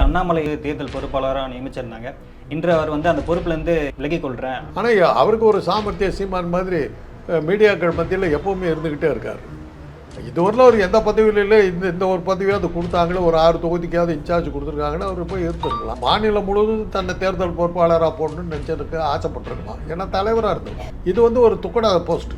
அண்ணாமலை தேர்தல் பொறுப்பாளராக நியமிச்சிருந்தாங்க. இன்று அவர் வந்து அந்த பொறுப்புலேருந்து விலகிக் கொள்கிறேன். ஆனால் அவருக்கு ஒரு சாமர்த்திய சீமான் மாதிரி மீடியாக்கள் மத்தியில் எப்போவுமே இருந்துக்கிட்டே இருக்கார். இதுவரையில் அவர் எந்த பதவியில் இல்லை, இந்த ஒரு பதவியாவது கொடுத்தாங்களே, ஒரு 6 தொகுதிக்காவது இன்சார்ஜ் கொடுத்துருக்காங்கன்னா அவர் போய் இருந்துருக்கலாம். மாநிலம் முழுவதும் தன்னை தேர்தல் பொறுப்பாளராக போடணும்னு நினச்சதுக்கு ஆசைப்பட்டிருக்கலாம். ஏன்னா தலைவராக இருந்திருக்கலாம். இது வந்து ஒரு துக்கடா போஸ்ட்.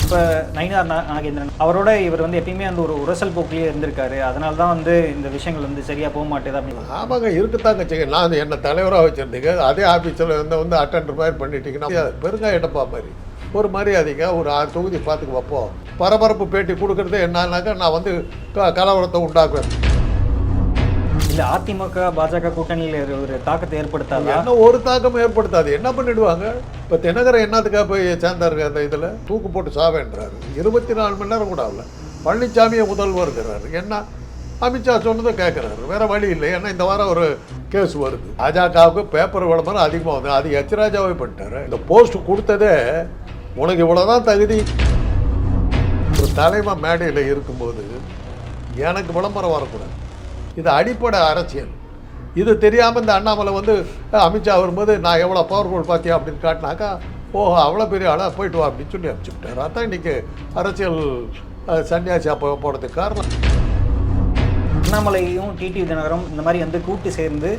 இப்போ நயினார் நாகேந்திரன் அவரோட இவர் வந்து எப்பயுமே அந்த ஒரு உரசல் போக்கிலேயே இருந்திருக்காரு. அதனால தான் வந்து இந்த விஷயங்கள் வந்து சரியாக போக மாட்டேது அப்படின்னு. ஆமாங்க, இருக்குத்தாங்க செய்ய. நான் என்ன தலைவராக வச்சுருந்தீங்க, அதே ஆஃபீஸில் வந்து அட்டெண்டர் மாதிரி பண்ணிட்டீங்கன்னா பெருங்காய இடப்பா மாதிரி ஒரு மரியாதைங்க ஒரு 6 தொகுதி பார்த்துக்கு வைப்போம். பரபரப்பு பேட்டி கொடுக்குறது என்னன்னாக்கா நான் வந்து கலவரத்தை உண்டாக்குவேன். இல்லை அதிமுக பாஜக கூட்டணியில் ஒரு தாக்கத்தை ஏற்படுத்தாது. என்ன ஒரு தாக்கம் ஏற்படுத்தாது. என்ன பண்ணிடுவாங்க? இப்போ தினகரன் என்னத்துக்காக போய் சேர்ந்தாரு அந்த இதில் தூக்கு போட்டு சாவேன்றாரு. 24 மணி நேரம் கூட ஆகல. பழனிசாமியை முதல்வருங்கிறாரு. என்ன அமித்ஷா சொன்னதை கேட்குறாரு. வேற வழி இல்லை. ஏன்னா இந்த வாரம் ஒரு கேஸ் வருது. பாஜகவுக்கு பேப்பர் விளம்பரம் அதிகமாக வந்து அது எச்ராஜாவே பண்ணிட்டாரு. இந்த போஸ்ட் கொடுத்ததே உனக்கு இவ்வளோதான் தகுதி. ஒரு தலைமை மேடையில் இருக்கும்போது எனக்கு விளம்பரம் வரக்கூடாது. இது அடிப்படை அரசியல். இது தெரியாமல் இந்த அண்ணாமலை வந்து அமித்ஷா வரும்போது நான் எவ்வளோ பவர்ஃபுல் பார்த்தியா அப்படின்னு காட்டினாக்கா, ஓஹோ அவ்வளோ பெரிய ஆளாக போயிட்டு வா அப்படின்னு சொல்லி அனுப்பிச்சுட்டார். அதான் இன்றைக்கி அரசியல் சன்னியாசி அப்போ போடுறதுக்கு காரணம். அண்ணாமலையும் டிடிவி தினகரும் இந்த மாதிரி வந்து கூட்டு சேர்ந்து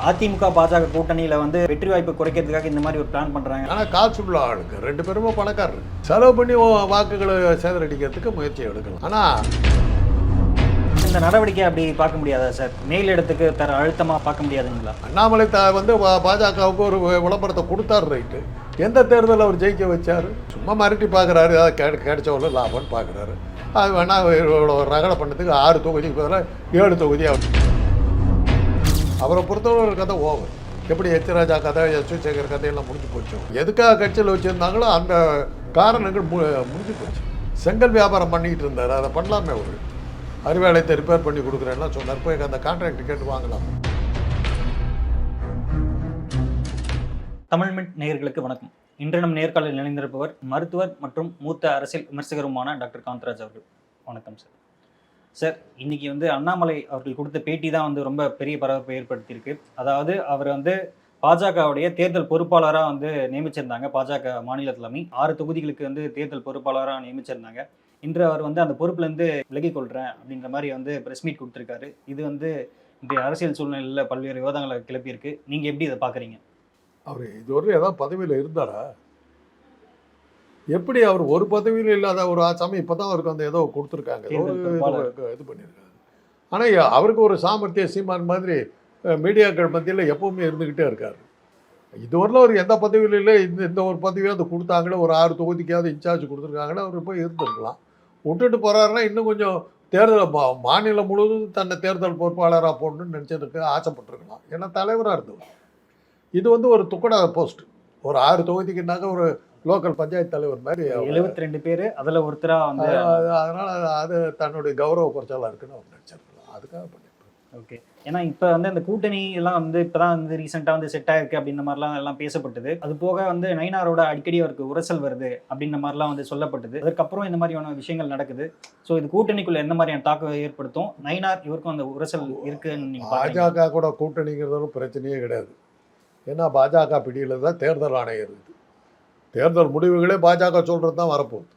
அதிமுக பாஜக கூட்டணியில் வந்து வெற்றி வாய்ப்பு குறைக்கிறதுக்காக இந்த மாதிரி ஒரு பிளான் பண்ணுறாங்க. ஆனால் காசு உள்ள ஆளுங்க 2 பேருமே பணக்காரரு. செலவு பண்ணி வாக்குகளை சேதரடிக்கிறதுக்கு முயற்சி எடுக்கலாம். ஆனால் இந்த நடவடிக்கை அப்படி பார்க்க முடியாதா சார்? மேல் இடத்துக்கு தர அழுத்தமாக பார்க்க முடியாதுங்களா? அண்ணாமலை வந்து பாஜகவுக்கு ஒரு விளம்பரத்தை கொடுத்தாரு. ரைட்டு. எந்த தேர்தலில் அவர் ஜெயிக்க வச்சார்? சும்மா மிரட்டி பார்க்குறாரு. அதை கிடைச்சவங்கள லாபம்னு பார்க்குறாரு. அது வேணால் இவ்வளோ ரகலை பண்ணதுக்கு 6 தொகுதிக்கு பதிலாக 7 தொகுதி ஆகும். அவரை பொறுத்தவரை ஒரு கதை ஓவர். எப்படி எச்ராஜா கதை, சேகர் கதையெல்லாம் முடிஞ்சு போச்சு. எதுக்காக கட்சியில் வச்சுருந்தாங்களோ அந்த காரணங்கள் முடிஞ்சு போச்சு. செங்கல் வியாபாரம் பண்ணிக்கிட்டு இருந்தார். அதை பண்ணலாமே. ஒரு அறிவாலயத்தை ரிப்பேர் பண்ணி கொடுக்குறேன்னா சொன்னார். போய் அந்த கான்ட்ராக்ட் கேட்டு வாங்கலாம். தமிழ் மிட் நேயர்களுக்கு வணக்கம். இன்று நம் நேர்காணலில் இணைந்திருப்பவர் மருத்துவர் மற்றும் மூத்த அரசியல் விமர்சகருமான டாக்டர் காந்தராஜ் அவர்கள். வணக்கம் சார். சார், இன்னைக்கு வந்து அண்ணாமலை அவர்கள் கொடுத்த பேட்டி தான் வந்து ரொம்ப பெரிய பரபரப்பை ஏற்படுத்தியிருக்கு. அதாவது அவர் வந்து பாஜகவுடைய தேர்தல் பொறுப்பாளராக வந்து நியமிச்சிருந்தாங்க. பாஜக மாநில தலைமை 6 தொகுதிகளுக்கு வந்து தேர்தல் பொறுப்பாளராக நியமிச்சிருந்தாங்க. இன்று அவர் வந்து அந்த பொறுப்புலேருந்து விலகிக் கொள்கிறேன் அப்படின்ற மாதிரி வந்து ப்ரெஸ் மீட் கொடுத்துருக்காரு. இது வந்து இன்றைய அரசியல் சூழ்நிலையில் பல்வேறு விவாதங்களை கிளப்பியிருக்கு. நீங்கள் எப்படி இதை பார்க்குறீங்க? அவர் இதுவரை ஏதாவது பதவியில் இருந்தாரா? எப்படி அவர் ஒரு பதவியில் இல்லாத ஒரு ஆசாமி இப்போ தான் அவருக்கு அந்த ஏதோ கொடுத்துருக்காங்க, இது பண்ணியிருக்காங்க. ஆனால் அவருக்கு ஒரு சாமர்த்திய சீமான் மாதிரி மீடியாக்கள் மத்தியில் எப்போவுமே இருந்துக்கிட்டே இருக்கார். இதுவரையில் அவர் எந்த பதவியில் இல்லை, இந்த ஒரு பதவியாவது கொடுத்தாங்களே, ஒரு 6 தொகுதிக்காவது இன்சார்ஜ் கொடுத்துருக்காங்களே, அவர் போய் இருந்துருக்கலாம். விட்டுட்டு போகிறாருன்னா இன்னும் கொஞ்சம் தேர்தல் மாநிலம் முழுவதும் தன்னை தேர்தல் பொறுப்பாளராக போடணும்னு நினச்சதுக்கு ஆசைப்பட்டிருக்கலாம். ஏன்னா தலைவராக இருந்தவர். இது வந்து ஒரு துக்கடா போஸ்ட். ஒரு 6 தொகுதிக்குனாக்க ஒரு லோக்கல் பஞ்சாயத்து தலைவர் மாதிரி 72 பேர் அதில் ஒருத்தராக வந்து, அதனால் அது தன்னுடைய கௌரவ குறைச்சலாக இருக்குன்னு அவர் நினச்சிருக்கலாம். அதுக்காக பண்ணியிருக்கோம். ஓகே. ஏன்னா இப்போ வந்து அந்த கூட்டணி எல்லாம் வந்து இப்போ தான் வந்து ரீசெண்டாக வந்து செட் ஆயிருக்கு அப்படின்ற மாதிரிலாம் எல்லாம் பேசப்பட்டது. அது போக வந்து நயினாரோட அடிக்கடி அவருக்கு உரசல் வருது அப்படின்ற மாதிரிலாம் வந்து சொல்லப்பட்டது. அதுக்கப்புறம் இந்த மாதிரியான விஷயங்கள் நடக்குது. ஸோ இது கூட்டணிக்குள்ள எந்த மாதிரியான தாக்கம் ஏற்படுத்தும்? நயினார் இவருக்கும் அந்த உரசல் இருக்குன்னு நீங்கள் பாஜக கூட கூட்டணிங்கிறதும் பிரச்சனையே கிடையாது. ஏன்னா பாஜக பிடியில் தான் தேர்தல் ஆணையம் இருக்குது. தேர்தல் முடிவுகளே பாஜக சொல்கிறது தான் வரப்போகுது.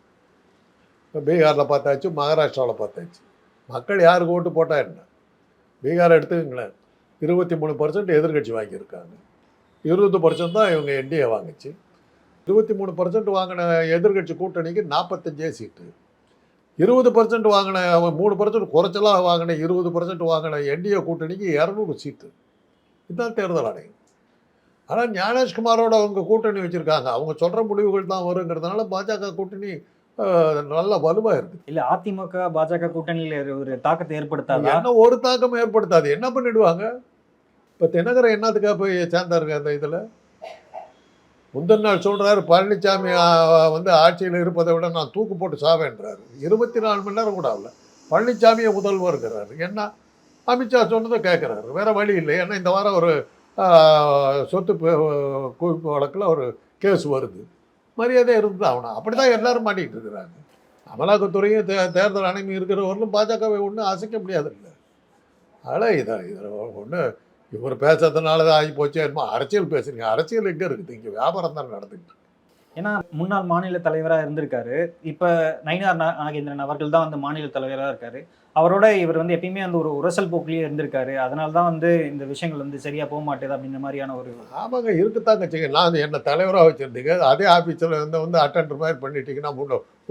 இப்போ பீகாரில் பார்த்தாச்சு, மகாராஷ்டிராவில் பார்த்தாச்சு. மக்கள் யாருக்கு ஓட்டு போட்டால் என்ன? பீகார் எடுத்துக்கங்களேன், 23% எதிர்கட்சி வாங்கியிருக்காங்க. 20% தான் இவங்க என்டிஏ வாங்கிச்சு. 23% வாங்கின எதிர்கட்சி கூட்டணிக்கு 45 சீட்டு. 20% வாங்கின 3% குறைச்சலாக வாங்கின 20% வாங்கின என்டிஏ கூட்டணிக்கு 200 சீட்டு. இதுதான் தேர்தல் ஆணையம். ஆனால் ஞானேஷ்குமாரோட அவங்க கூட்டணி வச்சுருக்காங்க. அவங்க சொல்கிற முடிவுகள் தான் வருங்கிறதுனால பாஜக கூட்டணி நல்ல வலுவாக இருக்குது. இல்லை அதிமுக பாஜக கூட்டணியில் ஒரு தாக்கத்தை ஏற்படுத்தாது. என்ன ஒரு தாக்கம் ஏற்படுத்தாது. என்ன பண்ணிடுவாங்க? இப்போ தினகரன் என்னத்துக்காக போய் சேர்ந்தாருங்க அந்த இதில்? முந்தின நாள் சொல்கிறாரு பழனிசாமி வந்து ஆட்சியில் இருப்பதை விட நான் தூக்கு போட்டு சாவேன்றாரு. 24 மணி நேரம் கூட ஆகல. பழனிசாமியை முதல்வருங்கிறாரு. என்ன அமித்ஷா சொன்னதை கேட்குறாரு. வேறு வழி இல்லை. ஏன்னா இந்த வாரம் ஒரு சொத்து குவிப்பு வழக்கில் ஒரு கேஸ் வருது. மரியாதை இருந்து ஆகணும். அப்படி தான் எல்லோரும் மாட்டிகிட்டு இருக்கிறாங்க. அமலாக்கத்துறையும் தேர்தல் ஆணையம் இருக்கிறவர்களும் பாஜகவை ஒன்றும் அசைக்க முடியாது. இல்லை அதனால் இதில் ஒன்று இவர் பேசுறதுனால தான் ஆகி போச்சு. என்னமோ அரசியல் பேசுறீங்க, அரசியல் எங்கே இருக்குது? இங்கே வியாபாரம் தான் நடந்துக்கிட்டு இருக்கு. ஏன்னா முன்னாள் மாநில தலைவராக இருந்திருக்காரு. இப்போ நயினார் நாகேந்திரன் அவர்கள் தான் வந்து மாநில தலைவராக இருக்காரு. அவரோட இவர் வந்து எப்பயுமே வந்து ஒரு உரசல் போக்கிலேயே இருந்திருக்காரு. அதனால தான் வந்து இந்த விஷயங்கள் வந்து சரியா போக மாட்டேது அப்படின்ற மாதிரியான ஒரு ஆமாங்க, இருக்கத்தாங்க செய்யுங்க. நான் என்ன தலைவராக வச்சுருந்தீங்க, அதே ஆஃபீஸில் வந்து அட்டெண்டர் மாதிரி பண்ணிட்டீங்கன்னா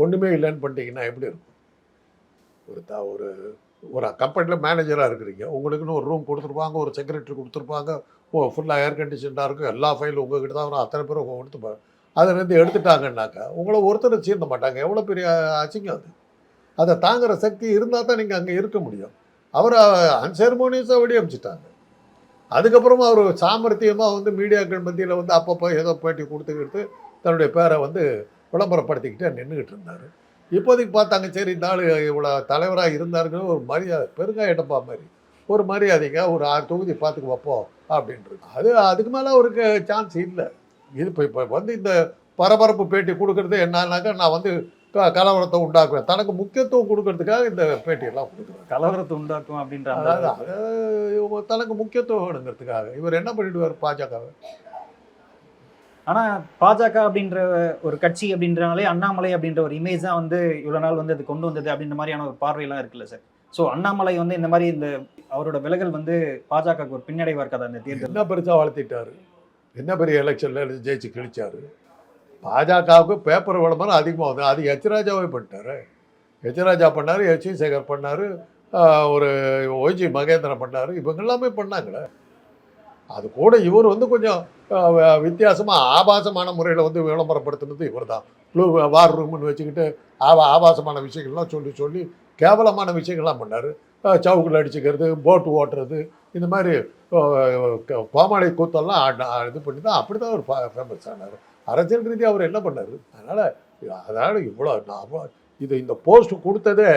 ஒன்றுமே இல்லைன்னு பண்ணிட்டீங்கன்னா எப்படி இருக்கும்? ஒரு ஒரு ஒரு கம்பெனியில் மேனேஜராக இருக்கிறீங்க, உங்களுக்குன்னு ஒரு ரூம் கொடுத்துருப்பாங்க, ஒரு செக்ரட்டரி கொடுத்துருப்பாங்க, ஃபுல்லாக ஏர் கண்டிஷனாக இருக்கும், எல்லா ஃபைலும் உங்ககிட்ட தான் வரும், அத்தனை பேரும் உங்க கொடுத்துப்பாங்க. அதிலேருந்து எடுத்துட்டாங்கன்னாக்கா உங்களை ஒருத்தர் சீர்ந்த மாட்டாங்க. எவ்வளோ பெரிய அசிங்கம் அது! அதை தாங்குகிற சக்தி இருந்தால் தான் நீங்கள் அங்கே இருக்க முடியும். அவரை அன்செரமோனியஸாக வெடி அமைச்சிட்டாங்க. அதுக்கப்புறமா அவர் சாமர்த்தியமாக வந்து மீடியாக்கள் மத்தியில் வந்து அப்பப்போ ஏதோ பேட்டி கொடுத்துக்கிட்டு தன்னுடைய பேரை வந்து விளம்பரப்படுத்திக்கிட்டே நின்றுக்கிட்டு இருந்தார். இப்போதைக்கு பார்த்தாங்க, சரி இந்த ஆள் இவ்வளோ தலைவராக இருந்தாருன்னு ஒரு மரியாதை, பெருங்காய டப்பா மாதிரி ஒரு மரியாதைங்க, ஒரு 6 தொகுதி பார்த்துக்கு வைப்போம் அப்படின்றது. அதுக்கு மேலே அவருக்கு சான்ஸ் இல்லை. இது இப்போ வந்து இந்த பரபரப்பு பேட்டி கொடுக்கறது என்னன்னாக்கா, நான் வந்து கலவரத்தை உண்டாக்குவேன், தனக்கு முக்கியத்துவம் கொடுக்கறதுக்காக இந்த பேட்டியெல்லாம் கொடுக்குறாரு. கலவரத்தை உண்டாக்கும் அப்படின்ற அதாவது தனக்கு முக்கியத்துவம் வேணுங்கிறதுக்காக இவர் என்ன பண்ணிடுவார் பாஜகவை. ஆனா பாஜக அப்படின்ற ஒரு கட்சி அப்படின்றனாலே அண்ணாமலை அப்படின்ற ஒரு இமேஜ் தான் வந்து இவ்வளவு நாள் வந்து அது கொண்டு வந்தது அப்படின்ற மாதிரியான ஒரு பார்வையெல்லாம் இருக்குல்ல சார். ஸோ அண்ணாமலை வந்து இந்த மாதிரி இந்த அவரோட விலகல் வந்து பாஜகவுக்கு ஒரு பின்னடைவா இருக்காது அந்த தேர்தல். என்ன பெருசாக வளர்த்திட்டாரு, என்ன பெரிய எலெக்ஷனில் ஜெயிச்சு கிழிச்சாரு. பாஜகவுக்கு பேப்பர் விளம்பரம் அதிகமாக வந்து அது எச்ராஜாவே பண்ணிட்டாரு. எச்ராஜா பண்ணார், எச் சேகர் பண்ணார், ஒரு ஒய்ஜி மகேந்திரன் பண்ணார், இவங்க எல்லாமே பண்ணாங்களே. அது கூட இவர் வந்து கொஞ்சம் வித்தியாசமாக ஆபாசமான முறையில் வந்து விளம்பரப்படுத்துனது இவர் தான். ப்ளூ வார் ரூம்னு வச்சுக்கிட்டு ஆபாசமான விஷயங்கள்லாம் சொல்லி கேவலமான விஷயங்கள்லாம் பண்ணார். சவுக்கில் அடிச்சுக்கிறது, போட்டு ஓட்டுறது, இந்த மாதிரி கோமாளி கூத்தெல்லாம் இது பண்ணி தான் அப்படி தான் அவர் ஃபேமஸ் ஆனார். அரசியல் ரீதியாக அவர் என்ன பண்ணார்? அதனால் இவ்வளோ இந்த போஸ்ட் கொடுத்ததே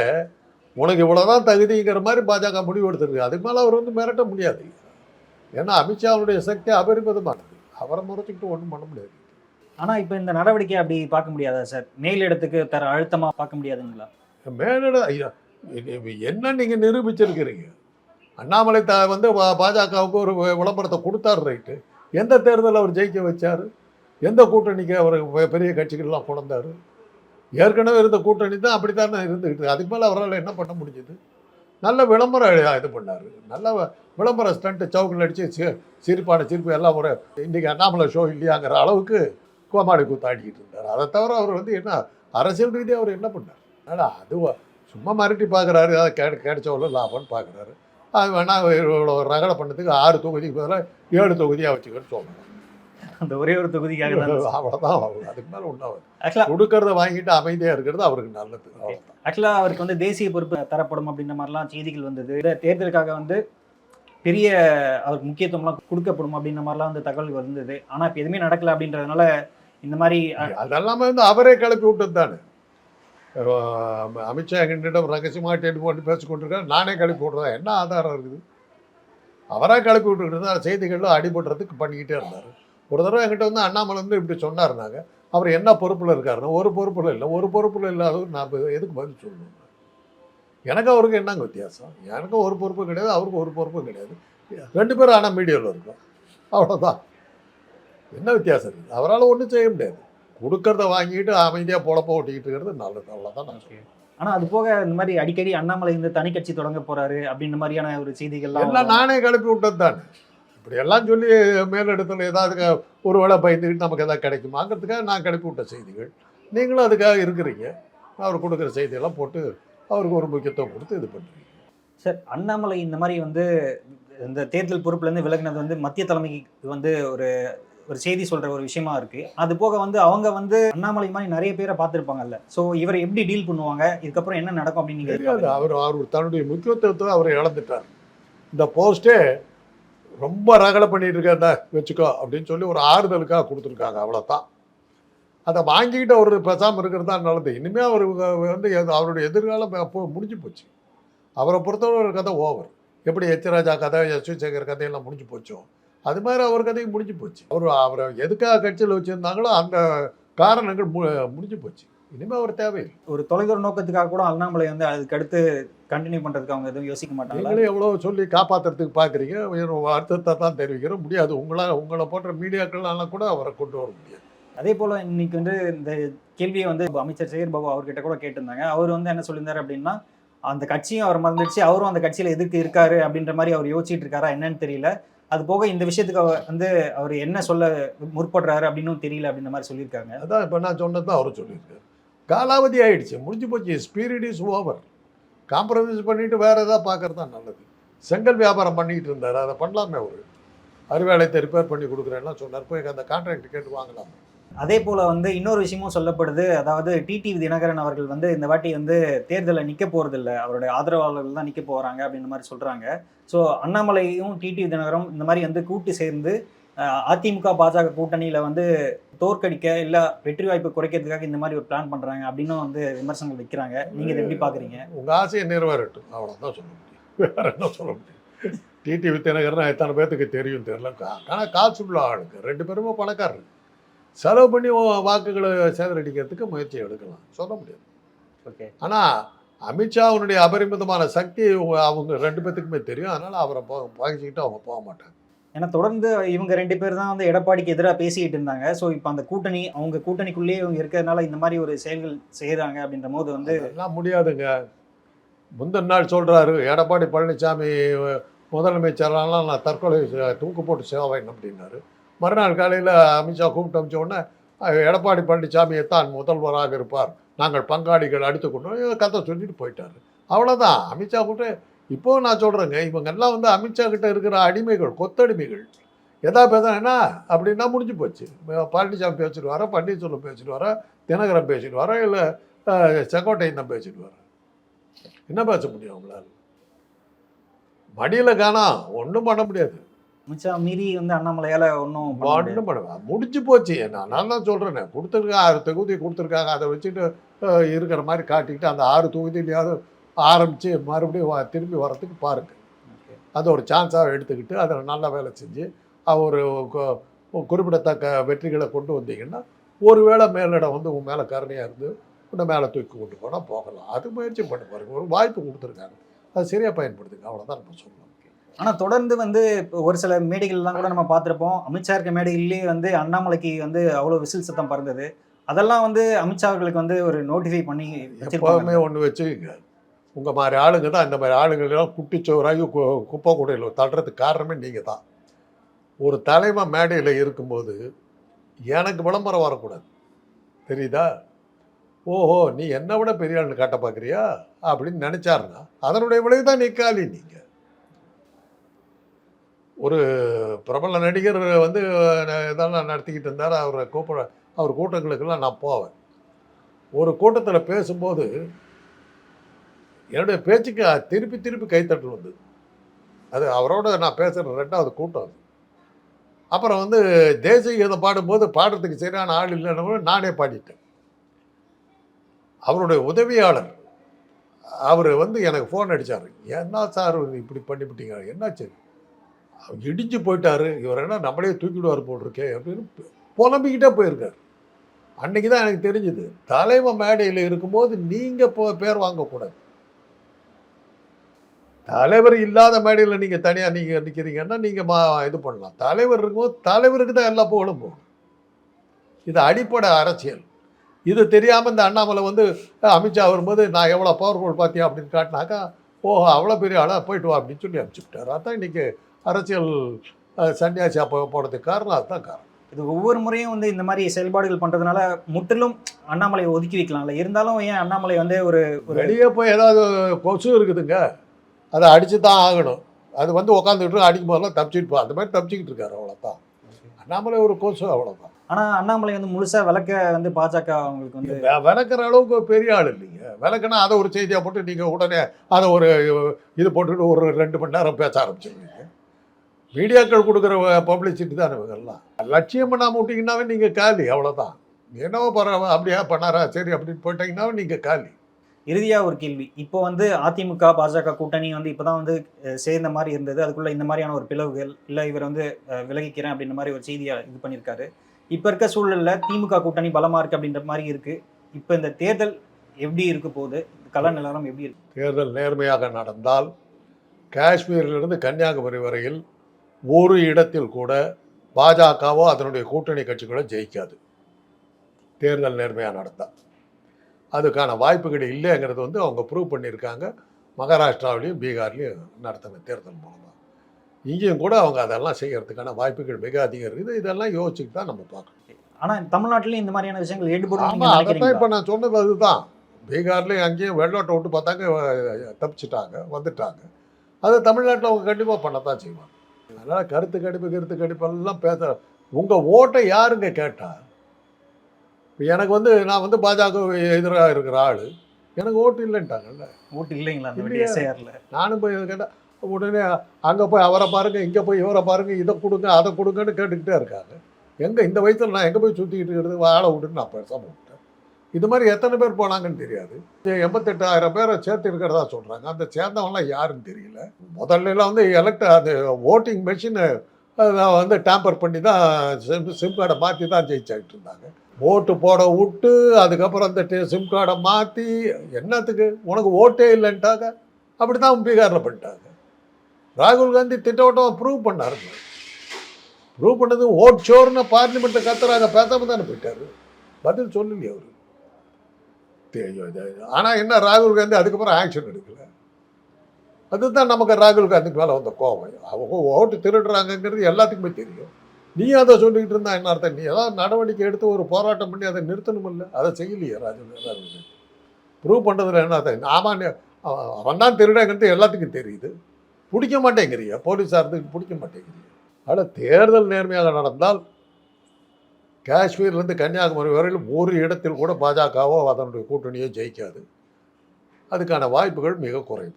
உனக்கு இவ்வளோ தான் தகுதிங்கிற மாதிரி பாஜக முடிவு எடுத்துருக்கு. அதுக்கு மேலே அவர் வந்து மிரட்ட முடியாது. ஏன்னா அமித்ஷாவுடைய சக்தி அபரிமிதமானது, அவரை முறைச்சிக்கிட்டு ஒன்றும் பண்ண முடியாது. ஆனா இப்போ இந்த நடவடிக்கை அப்படி பார்க்க முடியாதா சார்? மேலிடத்துக்கு தர அழுத்தமா பார்க்க முடியாதுங்களா? மேலிட என்ன நீங்கள் நிரூபிச்சிருக்கிறீங்க? அண்ணாமலை வந்து பாஜகவுக்கு ஒரு விளம்பரத்தை கொடுத்தாரு, ரைட்டு. எந்த தேர்தலில் அவர் ஜெயிக்க வச்சார்? எந்த கூட்டணிக்கு அவர் பெரிய கட்சிகள்லாம் கொண்டாரு? ஏற்கனவே இருந்த கூட்டணி தான் அப்படி தானே இருந்துக்கிட்டு. அதுக்கு மேலே அவரால் என்ன பண்ண முடிஞ்சது? நல்ல விளம்பரம் இது பண்ணார், நல்ல விளம்பர ஸ்டண்ட்டு, சவுக்கில் அடித்து சிரிப்பான சிரிப்பு எல்லாம் ஒரு இன்றைக்கி அண்ணாமலை ஷோ இல்லையாங்கிற அளவுக்கு கோமாளி கூத்தாடிக்கிட்டு இருந்தார். அதை தவிர அவர் வந்து என்ன அரசியல் ரீதியாக அவர் என்ன பண்ணார்? அதனால் அது சும்மா மிரட்டி பார்க்குறாரு, அதை கிடைச்சவளோ லாபம்னு பார்க்குறாரு. அது வேணால் இவ்வளோ ரகலை பண்ணதுக்கு 6 தொகுதிக்கு பதிலாக 7 தொகுதியாக வச்சுக்கிட்டு சொல்லணும். அந்த ஒரே ஒரு தொகுதிக்காக அவ்வளோதான். அதுக்கு மேலே ஒன்றாவது கொடுக்கறத வாங்கிட்டு அமைதியாக இருக்கிறது அவருக்கு நல்லது. ஆக்சுவலாக அவருக்கு வந்து தேசிய பொறுப்பு தரப்படும் அப்படின்ற மாதிரிலாம் செய்திகள் வந்தது. தேர்தலுக்காக வந்து பெரிய அவருக்கு முக்கியத்துவம்லாம் கொடுக்கப்படும் அப்படின்ற மாதிரிலாம் வந்து தகவல் வந்தது. ஆனால் இப்போ எதுவுமே நடக்கலை அப்படின்றதுனால இந்த மாதிரி அதெல்லாமே வந்து அவரே கிளப்பி விட்டது தானே. அமித்ஷா எங்கிட்ட ரகசியமாக டேட்டு போட்டு பேசி கொண்டிருக்காரு, நானே கிளப்பி விட்றதா என்ன ஆதாரம் இருக்குது? அவராக கிளப்பி விட்டுக்கிட்டு செய்திகளில் அடிபடுறதுக்கு பண்ணிக்கிட்டே இருந்தார். ஒரு தடவை என்கிட்ட வந்து அண்ணாமலை வந்து இப்படி சொன்னார்னாங்க, அவர் என்ன பொறுப்பில் இருக்காருன்னா ஒரு பொறுப்பில் இல்லை, ஒரு பொறுப்பில் இல்லாதவர் நான் எதுக்கு பதில் சொல்லணும்? எனக்கு அவருக்கு என்னங்க வித்தியாசம்? எனக்கும் ஒரு பொறுப்பும் கிடையாது, அவருக்கு ஒரு பொறுப்பும் கிடையாது. 2 பேரும் ஆனால் மீடியாவில் இருக்கும், அவ்வளோதான். என்ன வித்தியாசம் இருக்குது? அவரால் ஒன்றும் செய்ய முடியாது. கொடுக்கறத வாங்கிட்டு அமைதியாக பொழப்ப ஓட்டிக்கிட்டு இருக்கிறது நல்லது, அவ்வளோதான் நான் சொல்லுவேன். ஆனால் அது போக இந்த மாதிரி அடிக்கடி அண்ணாமலை இந்த தனி கட்சி தொடங்க போகிறாரு அப்படின்ற மாதிரியான ஒரு செய்திகள்லாம் எல்லாம் நானே கிளப்பி விட்டது தானே. இப்படி எல்லாம் சொல்லி மேலிடத்தில் ஏதாவது ஒரு வேளை பயந்துக்கிட்டு நமக்கு எதாவது கிடைக்குமாங்கிறதுக்காக நான் கிளப்பி விட்ட செய்திகள். நீங்களும் அதுக்காக இருக்கிறீங்க. அவர் கொடுக்குற செய்தியெல்லாம் போட்டு அவருக்கு ஒரு முக்கியத்துவம் கொடுத்து இது பண்ணுறீங்க. சார், அண்ணாமலை இந்த மாதிரி வந்து இந்த தேர்தல் பொறுப்புலேருந்து விலகினது வந்து மத்திய தலைமைக்கு வந்து ஒரு ஒரு செய்தி சொல்கிற ஒரு விஷயமா இருக்குது. அது போக வந்து அவங்க வந்து அண்ணாமலை மாதிரி நிறைய பேரை பார்த்துருப்பாங்கல்ல. ஸோ இவரை எப்படி டீல் பண்ணுவாங்க, இதுக்கப்புறம் என்ன நடக்கும் அப்படின்னு நீங்கள் தெரியாது. அவர் தன்னுடைய முக்கியத்துவத்தை அவரை இழந்துட்டார். இந்த போஸ்ட்டே ரொம்ப ரகலை பண்ணிட்டு இருக்கா வச்சுக்கோ அப்படின்னு சொல்லி ஒரு ஆறுதலுக்காக கொடுத்துருக்காங்க, அவ்வளோதான். அதை வாங்கிக்கிட்டு அவர் பேசாமல் இருக்கிறது தான் நல்லது. இனிமேல் அவர் வந்து அவருடைய எதிர்காலம் அப்போ முடிஞ்சு போச்சு. அவரை பொறுத்தவரை ஒரு கதை ஓவர். எப்படி எச்ராஜா கதை, சேகர் கதையெல்லாம் முடிஞ்சு போச்சோ அது மாதிரி அவர் கதையும் முடிஞ்சு போச்சு. அவரை எதுக்காக கட்சியில் வச்சுருந்தாங்களோ அந்த காரணங்கள் முடிஞ்சு போச்சு. இனிமேல் அவர் தேவையில்லை. ஒரு தொலைதூர நோக்கத்துக்காக கூட அண்ணாமலை வந்து அதுக்கு அடுத்து கண்டினியூ பண்றதுக்கு அவங்க எதுவும் யோசிக்க மாட்டாங்களா? நீங்களே எவ்வளோ சொல்லி காப்பாற்றுறதுக்கு பார்க்குறீங்க, வருத்தத்தை தான் தெரிவிக்கிறோம். முடியாது. உங்களை போன்ற மீடியாக்கள்னால கூட அவரை கொண்டு வர முடியாது. அதே போல இன்னைக்கு வந்து இந்த கேள்வியை வந்து அமைச்சர் சேகர் பாபு அவர்கிட்ட கூட கேட்டிருந்தாங்க. அவர் வந்து என்ன சொல்லியிருந்தாரு அப்படின்னா, அந்த கட்சியும் அவரை மறந்துடுச்சு, அவரும் அந்த கட்சியில எதிர்த்து இருக்காரு அப்படின்ற மாதிரி அவர் யோசிச்சுட்டு இருக்காரா என்னன்னு தெரியல. அது போக இந்த விஷயத்துக்கு வந்து அவர் என்ன சொல்ல முற்படுறாரு அப்படின்னும் தெரியல அப்படின்ற மாதிரி சொல்லியிருக்காங்க. அதான் இப்போ நான் சொன்னது தான் அவரும் சொல்லியிருக்காரு. காலாவதி ஆயிடுச்சு, முடிஞ்சு போச்சு. Spirit is over. காம்ப்ரமைஸ் பண்ணிட்டு வேற ஏதாவது பார்க்கறது தான் நல்லது. செங்கல் வியாபாரம் பண்ணிட்டு இருந்தார், அதை பண்ணலாமே. அவர் அறிவாலயத்தை ரிப்பேர் பண்ணி கொடுக்குறேன்னா சொன்னார். போய் அந்த கான்ட்ராக்ட் கேட்டு வாங்கலாம். அதே போல வந்து இன்னொரு விஷயமும் சொல்லப்படுது. அதாவது டிடிவி தினகரன் அவர்கள் வந்து இந்த வாட்டி வந்து தேர்தலில் நிக்க போறதில்ல. அவருடைய ஆதரவாளர்கள் தான் நிக்க போறாங்க அப்படின்ற மாதிரி சொல்றாங்க. ஸோ அண்ணாமலையும் டிடிவி தினகரும் இந்த மாதிரி வந்து கூட்டு சேர்ந்து அதிமுக பாஜக கூட்டணியில வந்து தோற்கடிக்க இல்ல வெற்றி வாய்ப்பு குறைக்கிறதுக்காக இந்த மாதிரி ஒரு பிளான் பண்றாங்க அப்படின்னு வந்து விமர்சனங்கள் வைக்கிறாங்க. நீங்க இதை எப்படி பாக்குறீங்க? உங்க ஆசையை நிறைவேறட்டும், அவ்வளோதான் சொல்ல முடியும். வேற என்ன சொல்ல முடியும்? டிடிவி தினகரன் எத்தனை பேர்த்துக்கு தெரியும் தெரியல. ஆனால் காசுள்ள ஆளுங்க 2 பேருமே பணக்காரரு. செலவு பண்ணி வாக்குகளை சேகரிக்கிறதுக்கு முயற்சி எடுக்கலாம், சொல்ல முடியாது. ஓகே. ஆனால் அமித்ஷாவுடைய அபரிமிதமான சக்தி அவங்க 2 பேர்த்துக்குமே தெரியும். அதனால அவரை பகிச்சுக்கிட்டு அவங்க போக மாட்டாங்க. ஏன்னா தொடர்ந்து இவங்க 2 பேர் தான் வந்து எடப்பாடிக்கு எதிராக பேசிக்கிட்டு இருந்தாங்க. ஸோ இப்போ அந்த கூட்டணி அவங்க கூட்டணிக்குள்ளேயே இவங்க இருக்கிறதுனால இந்த மாதிரி ஒரு செயல்கள் செய்கிறாங்க அப்படின்ற போது வந்து அதெல்லாம் முடியாதுங்க. முந்தின நாள் சொல்கிறாரு எடப்பாடி பழனிசாமி முதலமைச்சரெல்லாம் நான் தற்கொலை தூக்கு போட்டு சேவைன் அப்படின்னாரு. மறுநாள் காலையில் அமித்ஷா கூப்பிட்டு அமிச்ச உடனே எடப்பாடி பழனிசாமியை தான் முதல்வராக இருப்பார், நாங்கள் பங்காளிகள் அடித்துக்கொண்டோம் கதை சொல்லிட்டு போயிட்டார். அவ்வளோதான். அமித்ஷா கூப்பிட்டு இப்போது நான் சொல்கிறேங்க, இவங்கெல்லாம் வந்து அமித்ஷா கிட்ட இருக்கிற அடிமைகள், கொத்தடிமைகள். எதா பேசுனா அப்படின்னா முடிஞ்சு போச்சு. பழனிசாமி பேசிட்டு வர, பன்னீர்செல்வம் பேசிட்டு வர, தினகரன் பேசிட்டு வர, இல்லை செங்கோட்டையன் தான் பேசிட்டு வர. என்ன பேச முடியும் அவங்களால? மடியில் காணா ஒன்றும் பண்ண முடியாது. அமித்ஷா மீறி வந்து அண்ணாமலையால் ஒன்றும் ஒன்றும் பண்ண முடிஞ்சு போச்சு. நான் தான் சொல்கிறேனே, கொடுத்துருக்காங்க 6 தொகுதி கொடுத்துருக்காங்க. அதை வச்சுட்டு இருக்கிற மாதிரி காட்டிக்கிட்டு அந்த 6 தொகுதியிலையாவது ஆரம்பித்து மறுபடியும் திரும்பி வரத்துக்கு பாருங்கள். அது ஒரு சான்ஸாக எடுத்துக்கிட்டு அதில் நல்ல வேலை செஞ்சு ஒரு குறிப்பிடத்தக்க வெற்றிகளை கொண்டு வந்தீங்கன்னா ஒருவேளை மேலிடம் வந்து உன் மேலே கருணையாக இருந்து உன்னை மேலே தூக்கி கொண்டு போனால் போகலாம். அது முயற்சி பண்ணி பாருங்கள். ஒரு வாய்ப்பு கொடுத்துருக்காங்க, அது சரியாக பயன்படுத்துங்க. அவ்வளோதான் நம்ம சொல்லலாம். ஆனால் தொடர்ந்து வந்து ஒரு சில மேடைகள்லாம் கூட நம்ம பார்த்துருப்போம். அமித்ஷா இருக்க மேடைகள்லேயே வந்து அண்ணாமலைக்கு வந்து அவ்வளோ விசில் சத்தம் பறந்தது. அதெல்லாம் வந்து அமித்ஷா அவர்களுக்கு வந்து ஒரு நோட்டிஃபை பண்ணி எப்போவுமே ஒன்று வச்சுக்கோங்க. உங்கள் மாதிரி ஆளுங்க தான் இந்த மாதிரி ஆளுங்களெல்லாம் குட்டிச்சோறாகி குப்பை கூடையில் தள்ளுறதுக்கு காரணமே நீங்கள் தான். ஒரு தலைமை மேடையில் இருக்கும்போது எனக்கு விளம்பரம் வரக்கூடாது, தெரியுதா? ஓஹோ நீ என்னை விட பெரிய ஆளுன்னு காட்ட பார்க்குறியா அப்படின்னு நினச்சாருன்னா அதனுடைய விளைவு தான் நிற்காலி. நீங்கள் ஒரு பிரபல நடிகர் வந்து இதெல்லாம் நடத்திக்கிட்டு இருந்தார். அவர் கூட்டங்களுக்கெல்லாம் நான் போவேன். ஒரு கூட்டத்தில் பேசும்போது என்னுடைய பேச்சுக்கு திருப்பி திருப்பி கைத்தட்டல் வந்தது. அது அவரோட நான் பேசுகிற 2வது கூட்டம் அது. அப்புறம் வந்து தேசிய கீதம் பாடும்போது பாடுறதுக்கு சரியான ஆள் இல்லைன்னு நானே பாடிட்டேன். அவருடைய உதவியாளர் அவர் வந்து எனக்கு ஃபோன் அடித்தார். என்ன சார் இப்படி பண்ணிவிட்டீங்க, என்னாச்சு? இடிஞ்சு போயிட்டாரு, இவர் என்ன நம்மளே தூக்கிடுவார் போட்டிருக்கே அப்படின்னு புலம்பிக்கிட்டே போயிருக்கார். அன்றைக்கி தான் எனக்கு தெரிஞ்சுது, தலைமை மேடையில் இருக்கும்போது நீங்கள் பேர் வாங்கக்கூடாது. தலைவர் இல்லாத மேடையில் நீங்கள் தனியாக நீங்கள் நிற்கிறீங்கன்னா நீங்கள் இது பண்ணலாம். தலைவர் இருக்கும்போது தலைவருக்கு தான் எல்லா புகழும் போகும். இது அடிப்படை அரசியல். இது தெரியாமல் இந்த அண்ணாமலை வந்து அமித்ஷா வரும்போது நான் எவ்வளோ பவர்ஃபுல் பார்த்தியா அப்படின்னு காட்டினாக்கா, ஓஹோ அவ்வளோ பெரிய ஆளாக போயிட்டு வா அப்படின்னு சொல்லி அனுப்பிச்சுட்டார். அதுதான் இன்றைக்கி அரசியல் சன்னியாசியாக போனதுக்கு காரணம், அதுதான் காரணம். இது ஒவ்வொரு முறையும் வந்து இந்த மாதிரி செயல்பாடுகள் பண்ணுறதுனால முற்றிலும் அண்ணாமலையை ஒதுக்கி வைக்கலாம்ல. இருந்தாலும் ஏன் அண்ணாமலை வந்து ஒரு வெளியே போய் ஏதாவது கொசு இருக்குதுங்க, அதை அடித்து தான் ஆகணும். அது வந்து உட்காந்துக்கிட்டு அடிக்கும் போதெல்லாம் தப்பிச்சுட்டு அந்த மாதிரி தப்பிச்சுக்கிட்டு இருக்காரு. அவ்வளோதான் அண்ணாமலை ஒரு கொசு, அவ்வளோதான். ஆனால் அண்ணாமலை வந்து முழுசாக விளக்க வந்து பாஜக அவங்களுக்கு வந்து விளக்குற அளவுக்கு பெரிய ஆள் இல்லைங்க. விளக்குனா அதை ஒரு செய்தியாக போட்டு நீங்கள் உடனே அதை ஒரு இது போட்டுட்டு ஒரு 2 மணி நேரம் பேச ஆரம்பிச்சிருவீங்க. மீடியாக்கள் கொடுக்குற பப்ளிசிட்டி தான் இவங்கெல்லாம். லட்சியம் பண்ணாமல் விட்டிங்கன்னாவே நீங்கள் காலி, அவ்வளோதான். என்னவோ பரவாயில்ல அப்படியா பண்ணாரா சரி அப்படின்னு போயிட்டீங்கன்னாவே நீங்கள் காலி. இறுதியாக ஒரு கேள்வி. இப்போ வந்து அதிமுக பாஜக கூட்டணி வந்து இப்போ தான் வந்து சேர்ந்த மாதிரி இருந்தது. அதுக்குள்ளே இந்த மாதிரியான ஒரு பிளவுகள் இல்லை இவர் வந்து விலகிக்கிறேன் அப்படின்ற மாதிரி ஒரு செய்தியை இது பண்ணியிருக்காரு. இப்போ இருக்க சூழலில் திமுக கூட்டணி பலமாக இருக்குது அப்படின்ற மாதிரி இருக்குது. இப்போ இந்த தேர்தல் எப்படி இருக்க போகுது? கள நிலவரம் எப்படி இருக்கு? தேர்தல் நேர்மையாக நடந்தால் காஷ்மீரிலிருந்து கன்னியாகுமரி வரையில் ஒரு இடத்தில் கூட பாஜகவோ அதனுடைய கூட்டணி கட்சிகளோ ஜெயிக்காது. தேர்தல் நேர்மையாக நடந்தால் அதுக்கான வாய்ப்புகள் இல்லைங்கிறது வந்து அவங்க ப்ரூவ் பண்ணியிருக்காங்க. மகாராஷ்டிராவிலையும் பீகார்லேயும் நடத்தின தேர்தல் மூலமாக இங்கேயும் கூட அவங்க அதெல்லாம் செய்யறதுக்கான வாய்ப்புகள் மிக அதிகம் இருக்குது. இதெல்லாம் யோசிச்சுட்டு தான் நம்ம பார்க்கணும். ஆனா தமிழ்நாட்டிலயும் இந்த மாதிரியான விஷயங்கள் ஈடுபடும் ஆமாம், அதைத்தான் இப்போ நான் சொன்னது அதுதான். பீகார்லேயும் அங்கேயும் வெள்ளோட்டை விட்டு பார்த்தாங்க, தப்பிச்சிட்டாங்க, வந்துட்டாங்க. அதை தமிழ்நாட்டில் அவங்க கண்டிப்பாக பண்ணத்தான் செய்வாங்க. அதனால் கருத்து கணிப்பெல்லாம் பேச உங்கள் ஓட்டை யாருங்க கேட்டா? இப்போ எனக்கு வந்து நான் வந்து பாஜக எதிராக இருக்கிற ஆள், எனக்கு ஓட்டு இல்லைன்ட்டாங்கல்ல. ஓட்டு இல்லைங்களா அந்த இல்லையா? எஸ்ஐஆர்ல? நானும் போய் கேட்டால் உடனே அங்கே போய் அவரை பாருங்கள், இங்கே போய் இவரை பாருங்கள், இதை கொடுங்க அதை கொடுங்கன்னு கேட்டுக்கிட்டே இருக்காங்க. எங்கே இந்த வயசில் நான் எங்கே போய் சுற்றிக்கிட்டு இருக்கிறது? ஆளை விட்டுன்னு நான் பேசாமல் விட்டேன். இது மாதிரி எத்தனை பேர் போனாங்கன்னு தெரியாது. 88,000 பேரை சேர்த்து இருக்கிறதா சொல்கிறாங்க. அந்த சேர்ந்தவங்களாம் யாருன்னு தெரியல. முதல்லலாம் வந்து அது ஓட்டிங் மெஷினை வந்து டேம்பர் பண்ணி தான் சிம் கார்டை மாற்றி தான் ஜெயிச்சாக்கிட்டு இருந்தாங்க. ஓட்டு போட விட்டு அதுக்கப்புறம் அந்த சிம் கார்டை மாற்றி என்னத்துக்கு? உனக்கு ஓட்டே இல்லைன்ட்டாங்க. அப்படி தான் பீகாரில் பண்ணிட்டாங்க. ராகுல் காந்தி திட்டவட்டம் ப்ரூவ் பண்ணாருங்க. ப்ரூவ் பண்ணது ஓட் ஷோர்னு பார்லிமெண்ட்டில் கத்துறாங்க, பேசாமல் தானே போயிட்டாரு. பதில் சொல்லலையே அவரு. ஆனால் என்ன, ராகுல் காந்தி அதுக்கப்புறம் ஆக்ஷன் எடுக்கல. அதுதான் நமக்கு ராகுல் காந்திக்கு மேலே வந்த கோபம். அவங்க ஓட்டு திருடுறாங்கங்கிறது எல்லாத்துக்குமே தெரியும். நீ அதை சொல்லிக்கிட்டு இருந்தா என்ன அர்த்தம்? நீ ஏதாவது நடவடிக்கை எடுத்து ஒரு போராட்டம் பண்ணி அதை நிறுத்தணும் இல்லை, அதை செய்யலையே ராகுல் காந்தி. ப்ரூவ் பண்ணுறதுல என்ன அர்த்தம்? ஆமாம், அவன் தான் திருடங்கிறது எல்லாத்துக்கும் தெரியுது. பிடிக்க மாட்டேங்கிறியா? போலீஸாருக்கு பிடிக்க மாட்டேங்கிறீங்க. ஆனால் தேர்தல் நேர்மையாக நடந்தால் காஷ்மீர்லேருந்து கன்னியாகுமரி வரையில் ஒரு இடத்தில் கூட பாஜகவோ அதனுடைய கூட்டணியோ ஜெயிக்காது. அதுக்கான வாய்ப்புகள் மிக குறைவு.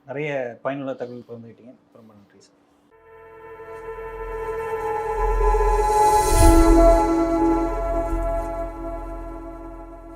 நிறைய பயனுள்ள தகவல் பகிர்ந்துக்கிட்டீங்க. ரொம்ப நன்றி சார்.